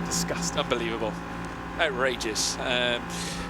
Disgusting. Unbelievable. Outrageous.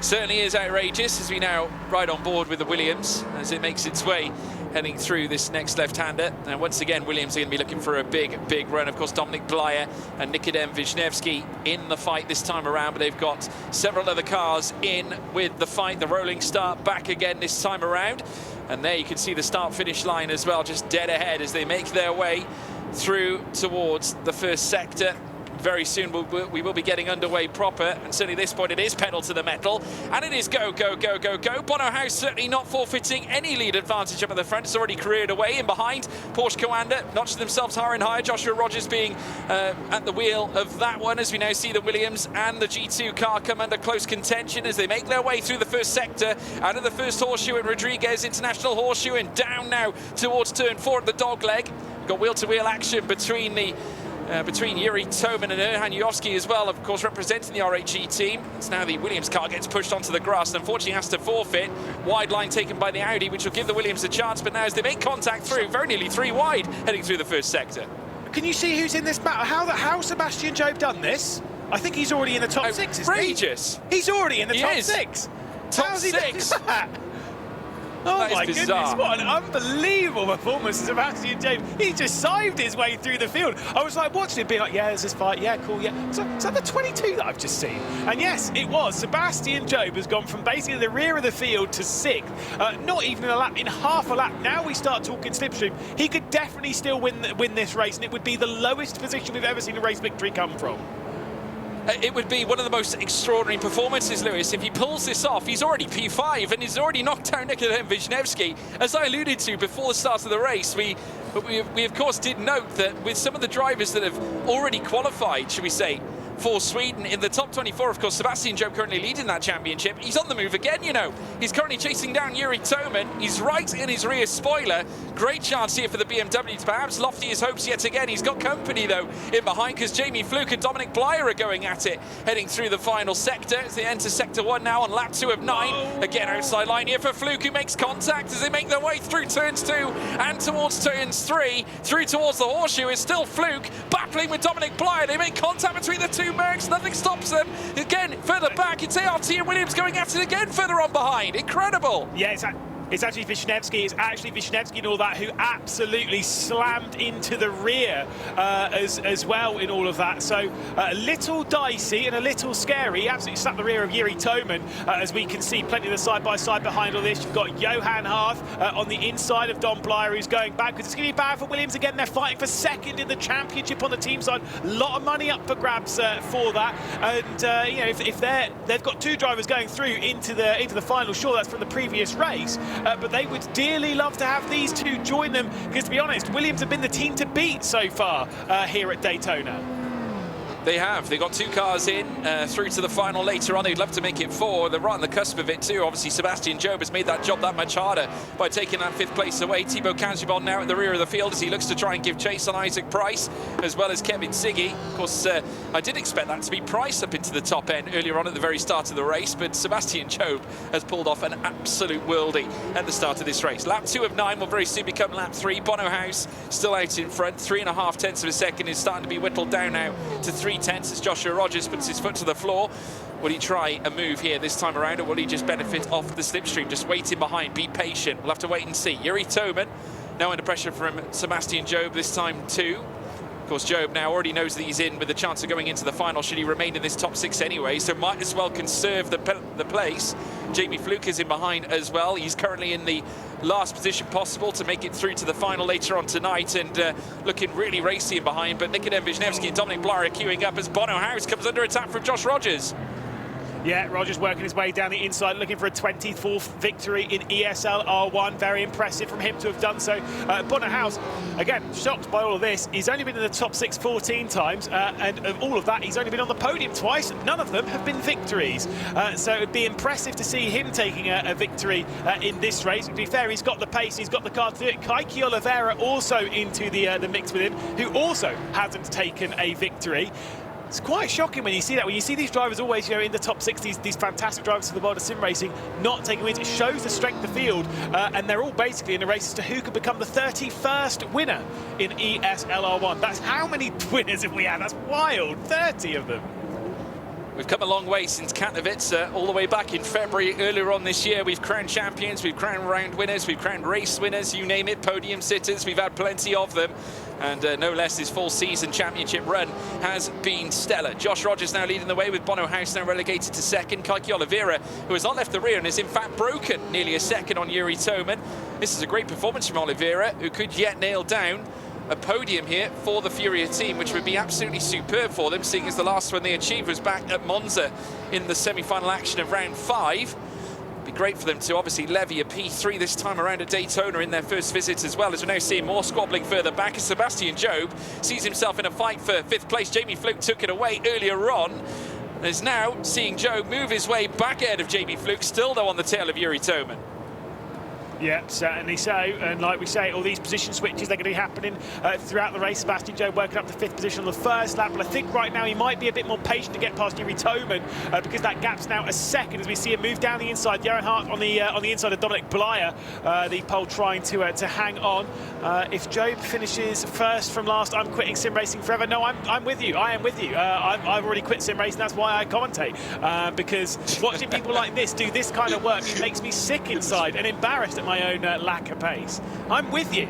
Certainly is outrageous as we now ride on board with the Williams as it makes its way heading through this next left-hander. And once again, Williams are going to be looking for a big run. Of course, Dominic Blyer and Nikodem Wisniewski in the fight this time around, but they've got several other cars in with the fight. The rolling start back again this time around. And there you can see the start-finish line as well, just dead ahead as they make their way through towards the first sector. Very soon we will be getting underway proper, and certainly at this point it is pedal to the metal, and it is go. Bono House certainly not forfeiting any lead advantage up at the front. It's already careered away in behind. Porsche Coanda notching themselves higher and higher. Joshua Rogers being at the wheel of that one as we now see the Williams and the G2 car come under close contention as they make their way through the first sector, out of the first horseshoe at Rodriguez International Horseshoe, and down now towards turn 4 at the dog leg. Got wheel-to-wheel action between Yuri Toman and Erhan Yovski as well, of course, representing the RHE team. It's now the Williams car gets pushed onto the grass and unfortunately has to forfeit. Wide line taken by the Audi, which will give the Williams a chance, but now as they make contact through, very nearly 3 wide, heading through the first sector. Can you see who's in this battle? How Sebastian Job done this? I think he's already in the top 6, isn't he? Outrageous. He's already in the top 6. Top 6. Oh my goodness, what an unbelievable performance of Sebastian James. He just sived his way through the field. I was like watching it being like, yeah, there's this fight, yeah, cool, yeah. So is that the 22 that I've just seen? And yes, it was. Sebastian Job has gone from basically the rear of the field to 6th. Not even in a lap, in half a lap. Now we start talking slipstream. He could definitely still win this race, and it would be the lowest position we've ever seen a race victory come from. It would be one of the most extraordinary performances, Lewis. If he pulls this off, he's already P5 and he's already knocked down Nikodem Wisniewski. As I alluded to before the start of the race, we of course did note that with some of the drivers that have already qualified, should we say, for Sweden in the top 24, of course, Sebastian Job currently leading that championship. He's on the move again, you know. He's currently chasing down Yuri Toman. He's right in his rear spoiler. Great chance here for the BMW to perhaps lofty his hopes yet again. He's got company, though, in behind because Jamie Fluke and Dominic Blyer are going at it, heading through the final sector as they enter sector 1 now on lap 2 of 9. Whoa. Again, outside line here for Fluke, who makes contact as they make their way through turns 2 and towards turns 3. Through towards the horseshoe is still Fluke, battling with Dominic Blyer. They make contact between the two Mercs. Nothing stops them. Again, further back, it's ART and Williams going at it again further on behind. Incredible. Yeah, it's actually Wisniewski. It's actually Wisniewski and all that who absolutely slammed into the rear as well in all of that. So a little dicey and a little scary. He absolutely slapped the rear of Yuri Toman. As we can see, plenty of the side-by-side behind all this. You've got Johan Harth on the inside of Dom Blyer, who's going back because it's going to be bad for Williams again. They're fighting for 2nd in the championship on the team side. A lot of money up for grabs for that. And you know, if they've got 2 drivers going through into the final, sure, that's from the previous race. But they would dearly love to have these 2 join them because, to be honest, Williams have been the team to beat so far here at Daytona. They have. They've got 2 cars in through to the final later on. They'd love to make it 4. They're right on the cusp of it too. Obviously, Sebastian Job has made that job that much harder by taking that 5th place away. Thibaut Canjibon now at the rear of the field as he looks to try and give chase on Isaac Price as well as Kevin Siggy. Of course, I did expect that to be Price up into the top end earlier on at the very start of the race, but Sebastian Job has pulled off an absolute worldie at the start of this race. Lap 2 of 9 will very soon become lap 3. Bono House still out in front. 3.5 tenths of a second is starting to be whittled down now to 3 tenths as Joshua Rogers puts his foot to the floor. Will he try a move here this time around, or will he just benefit off the slipstream, just waiting behind, be patient? We'll have to wait and see. Yuri Toman now under pressure from Sebastian Job this time too. Of course, Job now already knows that he's in with a chance of going into the final should he remain in this top 6 anyway, so might as well conserve the place. Jamie Fluke is in behind as well. He's currently in the last position possible to make it through to the final later on tonight, and looking really racy in behind. But Nikodem Wisniewski and Dominic Blyer are queuing up as Bono House comes under attack from Josh Rogers. Yeah, Rogers working his way down the inside, looking for a 24th victory in ESL R1. Very impressive from him to have done so. Bono House, again, shocked by all of this. He's only been in the top 6 14 times, and of all of that, he's only been on the podium twice. None of them have been victories. So it would be impressive to see him taking a victory in this race. To be fair, he's got the pace, he's got the car to do it. Kaiki Oliveira also into the mix with him, who also hasn't taken a victory. It's quite shocking when you see that. When you see these drivers always, you know, in the top 6, these fantastic drivers of the world of sim racing, not taking wins. It shows the strength of the field, and they're all basically in a race as to who could become the 31st winner in ESL R1. That's how many winners have we had? That's wild, 30 of them. We've come a long way since Katowice, all the way back in February earlier on this year. We've crowned champions, we've crowned round winners, we've crowned race winners, you name it, podium sitters. We've had plenty of them. And no less, this full season championship run has been stellar. Josh Rogers now leading the way with Bono House now relegated to second. Kaiki Oliveira, who has not left the rear and has in fact broken nearly a second on Yuri Toman. This is a great performance from Oliveira, who could yet nail down a podium here for the Furia team, which would be absolutely superb for them, seeing as the last one they achieved was back at Monza in the semi-final action of round 5. Be great for them to obviously levy a P3 this time around at Daytona in their first visit as well, as we're now seeing more squabbling further back as Sebastian Job sees himself in a fight for 5th place. Jamie Fluke took it away earlier on, and is now seeing Job move his way back ahead of Jamie Fluke, still though on the tail of Yuri Toman. Yeah, certainly so. And like we say, all these position switches, they're going to be happening throughout the race. Sebastian Job working up to 5th position on the first lap. But I think right now he might be a bit more patient to get past Yuri Toman because that gap's now a second as we see him move down the inside. Johan Hart on the inside of Dominic Blyer, the pole trying to hang on. If Job finishes first from last, I'm quitting sim racing forever. No, I'm with you. I am with you. I've already quit sim racing. That's why I commentate. Because watching people like this do this kind of work, it makes me sick inside and embarrassed at my own lack of pace. I'm with you.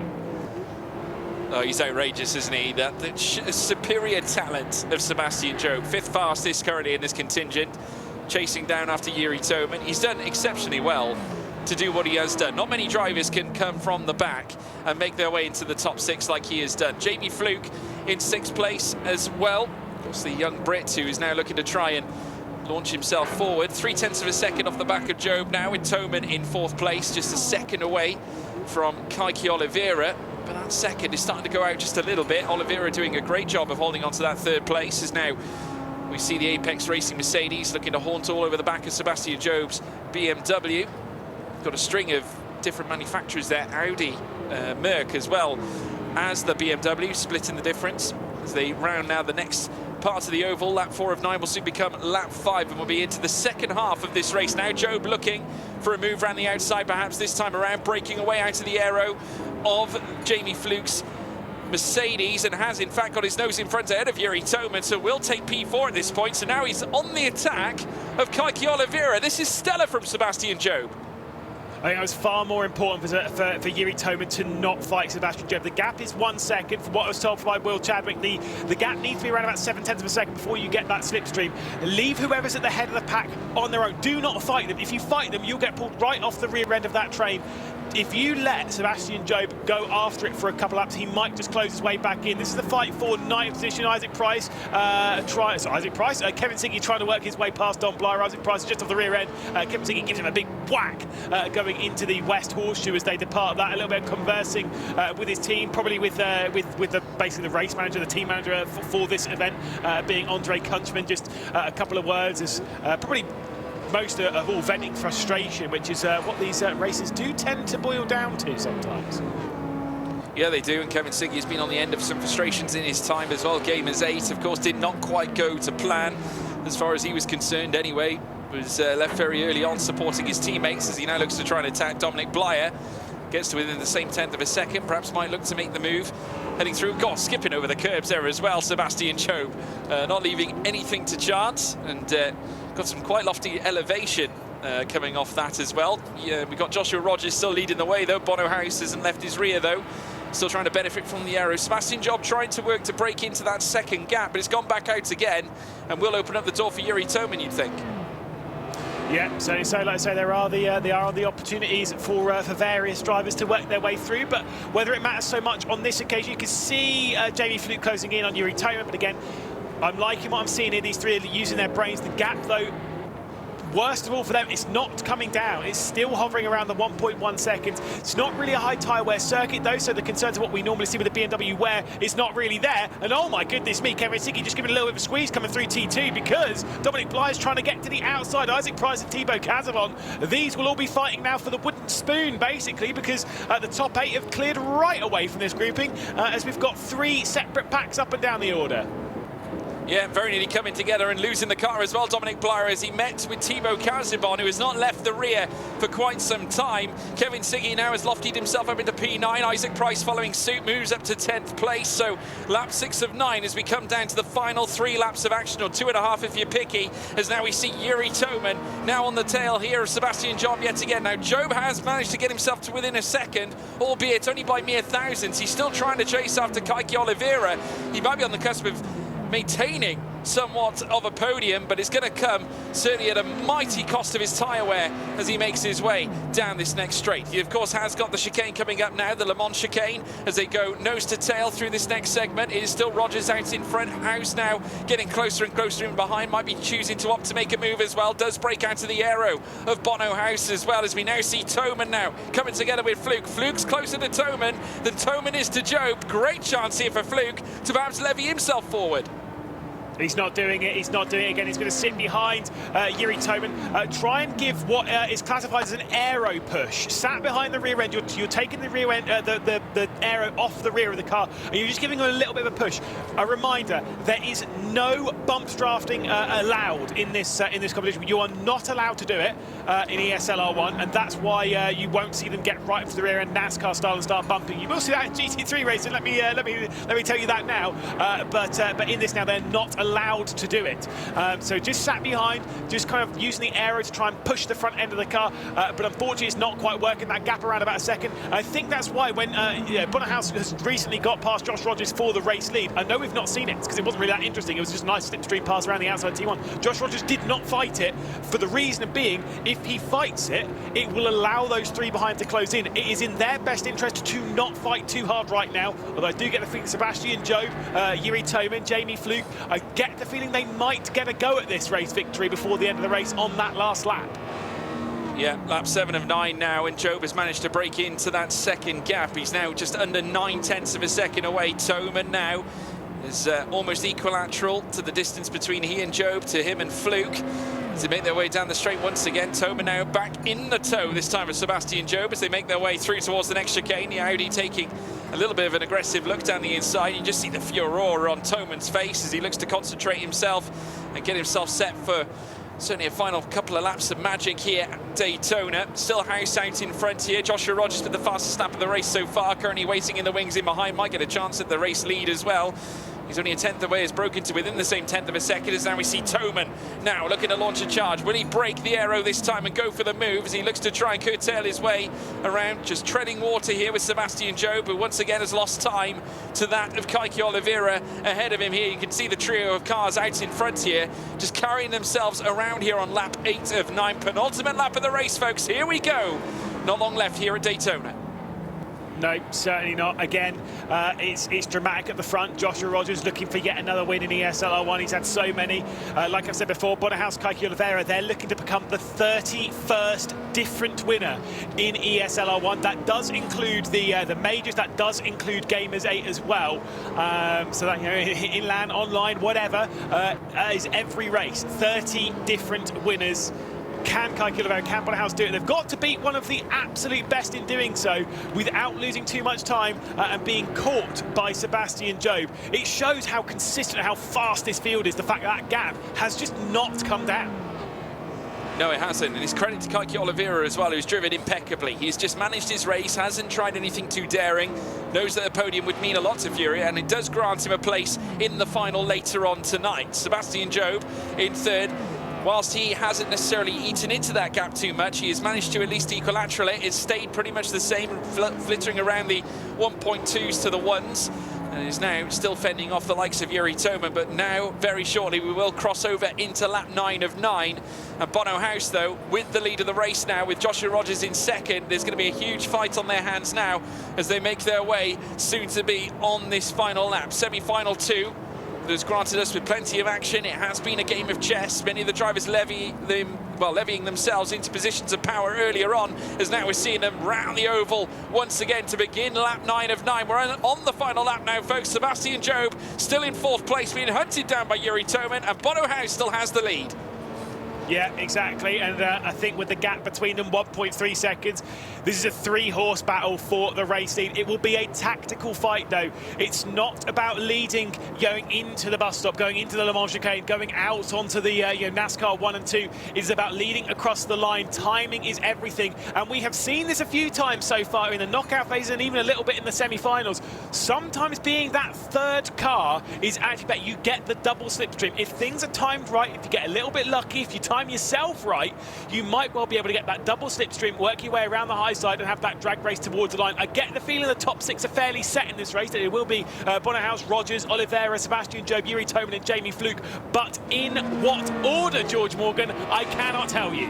Oh, he's outrageous, isn't he? The superior talent of Sebastian Job, 5th fastest currently in this contingent, chasing down after Yuri Toman. He's done exceptionally well to do what he has done. Not many drivers can come from the back and make their way into the top 6 like he has done. Jamie Fluke in 6th place as well. Of course, the young Brit who is now looking to try and launch himself forward. 0.3 of a second off the back of Job now, with Toman in 4th place, just a second away from Kaiki Oliveira. But that second is starting to go out just a little bit. Oliveira doing a great job of holding on to that 3rd place, as now we see the Apex Racing Mercedes looking to haunt all over the back of Sebastian Job's BMW. Got a string of different manufacturers there, Audi, Merc as well as the BMW, splitting the difference as they round now the next part of the oval. Lap 4 of 9 will soon become lap 5, and we'll be into the second half of this race now. Job looking for a move around the outside, perhaps this time around, breaking away out of the aero of Jamie Fluke's Mercedes, and has in fact got his nose in front ahead of Yuri Toman, so will take P4 at this point. So now he's on the attack of Kaiki Oliveira. This is stellar from Sebastian Job. I think it was far more important for Yuri Toman to not fight Sebastian Job. The gap is 1 second. From what I was told by Will Chadwick, the gap needs to be around about 0.7 of a second before you get that slipstream. Leave whoever's at the head of the pack on their own. Do not fight them. If you fight them, you'll get pulled right off the rear end of that train. If you let Sebastian Job go after it for a couple laps, he might just close his way back in. This is the fight for 9th position. Kevin Siggy trying to work his way past Don Blyer. Isaac Price is just off the rear end. Kevin Siggy gives him a big whack going into the West Horseshoe as they depart that. A little bit of conversing with his team, probably with basically the race manager, the team manager for this event, being Andre Kunchman. Just a couple of words as probably most of all venting frustration, which is what these races do tend to boil down to sometimes. Yeah, they do, and Kevin Siggy has been on the end of some frustrations in his time as well. Game as 8, of course, did not quite go to plan as far as he was concerned anyway. Was left very early on supporting his teammates as he now looks to try and attack Dominic Blyer. Gets to within the same 1/10 of a second, perhaps might look to make the move. Heading through, skipping over the curbs there as well, Sebastian Job. Not leaving anything to chance, and got some quite lofty elevation coming off that as well. Yeah, we got Joshua Rogers still leading the way though. Bono House hasn't left his rear though. Still trying to benefit from the aero. Sebastian Job trying to work to break into that second gap, but it's gone back out again and will open up the door for Yuri Toman, you'd think. Yeah, so like I say, there are the opportunities for various drivers to work their way through, but whether it matters so much on this occasion, you can see Jamie Fluke closing in on Yuri Toman, but again, I'm liking what I'm seeing here. These three are using their brains. The gap, though, worst of all for them, it's not coming down. It's still hovering around the 1.1 seconds. It's not really a high tyre wear circuit, though, so the concerns of what we normally see with the BMW wear is not really there. And oh my goodness me, Kevin Siggy just giving a little bit of a squeeze coming through T2 because Dominic Blyer is trying to get to the outside. Isaac Price and Thibaut Casavon, these will all be fighting now for the wooden spoon, basically, because the top 8 have cleared right away from this grouping as we've got 3 separate packs up and down the order. Yeah, very nearly coming together and losing the car as well, Dominic Blyer, as he met with Thibaut Casibon, who has not left the rear for quite some time. Kevin Siggy now has lofted himself up into P9. Isaac Price following suit, moves up to 10th place. So lap 6 of 9 as we come down to the final 3 laps of action, or 2.5 if you're picky, as now we see Yuri Toman now on the tail here of Sebastian Job yet again. Now Job has managed to get himself to within a second, albeit only by mere thousands. He's still trying to chase after Kaiki Oliveira. He might be on the cusp of maintaining somewhat of a podium, but it's going to come certainly at a mighty cost of his tyre wear as he makes his way down this next straight. He of course has got the chicane coming up now, the Le Mans chicane, as they go nose to tail through this next segment. It is still Rogers out in front, House now getting closer and closer in behind, might be choosing to opt to make a move as well, does break out of the aero of Bono House as well, as we now see Toman now coming together with Fluke. Fluke's closer to Toman than Toman is to Job. Great chance here for Fluke to perhaps levy himself forward. He's not doing it. He's not doing it again. He's going to sit behind Yuri Toman. Try and give what is classified as an aero push. Sat behind the rear end. You're taking the rear end, the aero off the rear of the car, and you're just giving him a little bit of a push. A reminder: there is no bumps drafting allowed in this competition. You are not allowed to do it in ESL R1, and that's why you won't see them get right up to the rear end NASCAR style and start bumping. You will see that in GT3 racing. Let me tell you that now. But in this now, they're not allowed to do it. So just sat behind, just kind of using the aero to try and push the front end of the car, but unfortunately it's not quite working. That gap around about a second. I think that's why when Bonnerhouse has recently got past Josh Rogers for the race lead. I know we've not seen it because it wasn't really that interesting. It was just a nice slipstream pass around the outside T1. Josh Rogers did not fight it, for the reason being, if he fights it, it will allow those 3 behind to close in. It is in their best interest to not fight too hard right now, although I do get the feeling Sebastian Job, Yuri Toman, Jamie Fluke, I get the feeling they might get a go at this race victory before the end of the race on that last lap. Yeah, lap 7 of 9 now, and Job has managed to break into that second gap. He's now just under 9/10 of a second away. Toman now is almost equilateral to the distance between he and Job, to him and Fluke, as they make their way down the straight once again. Toman now back in the tow, this time of Sebastian Job, as they make their way through towards the next chicane. The Audi taking a little bit of an aggressive look down the inside. You just see the furor on Toman's face as he looks to concentrate himself and get himself set for certainly a final couple of laps of magic here at Daytona. Still House out in front here. Joshua Rogers with the fastest lap of the race so far, currently waiting in the wings in behind. Might get a chance at the race lead as well. He's only a 10th away, has broken to within the same 10th of a second, as now we see Toman now looking to launch a charge. Will he break the aero this time and go for the move as he looks to try and curtail his way around, just treading water here with Sebastian Job, who once again has lost time to that of Kaiki Oliveira ahead of him here. You can see the trio of cars out in front here, just carrying themselves around here on lap 8 of 9. Penultimate lap of the race, folks. Here we go. Not long left here at Daytona. No, certainly not. Again, it's dramatic at the front. Joshua Rogers looking for yet another win in ESL R1. He's had so many. Like I've said before, Bonnerhouse, Kaiki Oliveira, they're looking to become the 31st different winner in ESL R1. That does include the majors. That does include Gamers 8 as well. So that, you know, inland, online, whatever, is every race. 30 different winners. Can Kaiki Oliveira, can Bonnerhouse do it? They've got to beat one of the absolute best in doing so without losing too much time and being caught by Sebastian Job. It shows how consistent, how fast this field is, the fact that gap has just not come down. No, it hasn't, and it's credit to Kaiki Oliveira as well, who's driven impeccably. He's just managed his race, hasn't tried anything too daring, knows that a podium would mean a lot to Fury, and it does grant him a place in the final later on tonight. Sebastian Job in third. Whilst he hasn't necessarily eaten into that gap too much, he has managed to at least equilateral it. It's stayed pretty much the same, flittering around the 1.2s to the 1s, and is now still fending off the likes of Yuri Toman. But now, very shortly, we will cross over into lap 9 of 9. And Bono House, though, with the lead of the race now, with Joshua Rogers in second, there's going to be a huge fight on their hands now as they make their way soon to be on this final lap. Semi-final 2. Has granted us with plenty of action. It has been a game of chess. Many of the drivers levying themselves into positions of power earlier on, as now we're seeing them round the oval once again to begin lap 9 of 9. We're on the final lap now, folks. Sebastian Job still in 4th place, being hunted down by Yuri Toman, and Bono House still has the lead. Yeah, exactly. And I think with the gap between them, 1.3 seconds, this is a 3-horse battle for the race lead. It will be a tactical fight, though. It's not about leading, going into the bus stop, going into the Le Mans chicane, going out onto the NASCAR 1 and 2. It's about leading across the line. Timing is everything. And we have seen this a few times so far in the knockout phase and even a little bit in the semi-finals. Sometimes being that third car is actually better. You get the double slipstream. If things are timed right, if you get a little bit lucky, if you time yourself right, you might well be able to get that double slipstream, work your way around the high side and have that drag race towards the line. I get the feeling the top 6 are fairly set in this race, that it will be Bonnehaus, Rogers, Oliveira, Sebastian Job, Yuri Toman and Jamie Fluke. But in what order, George Morgan, I cannot tell you.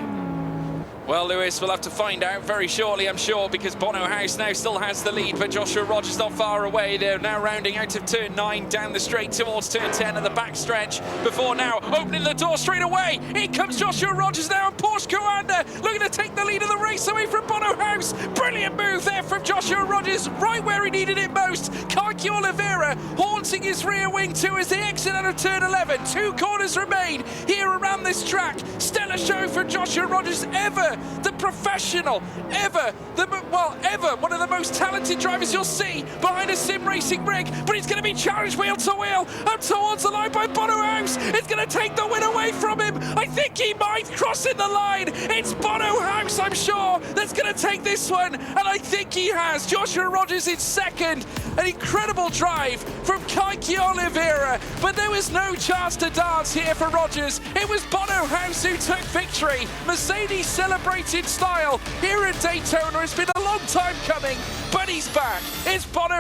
Well, Lewis, we'll have to find out very shortly, I'm sure, because Bonnehaus now still has the lead, but Joshua Rogers not far away. They're now rounding out of turn 9, down the straight towards turn 10 at the back stretch, before now opening the door straight away. Here comes Joshua Rogers now, and Porsche Commander looking to take the lead of the race away from Bonnehaus. Brilliant move there from Joshua Rogers, right where he needed it most. Kaki Oliveira haunting his rear wing too as they exit out of turn 11. 2 corners remain here around this track. Stellar show from Joshua Rogers, ever the professional, ever one of the most talented drivers you'll see behind a sim racing rig, but he's going to be challenged wheel to wheel up towards the line by Bonnehaus. It's going to take the win away from him. I think he might crossing the line. It's Bonnehaus, I'm sure, that's going to take this one, and I think he has. Joshua Rogers in second. An incredible drive from Kaki Oliveira, but there was no chance to dance here for Rogers. It was Bonnehaus who took victory. Mercedes celebrated style here at Daytona. It's been a long time coming, but he's back. It's Bonnehaus.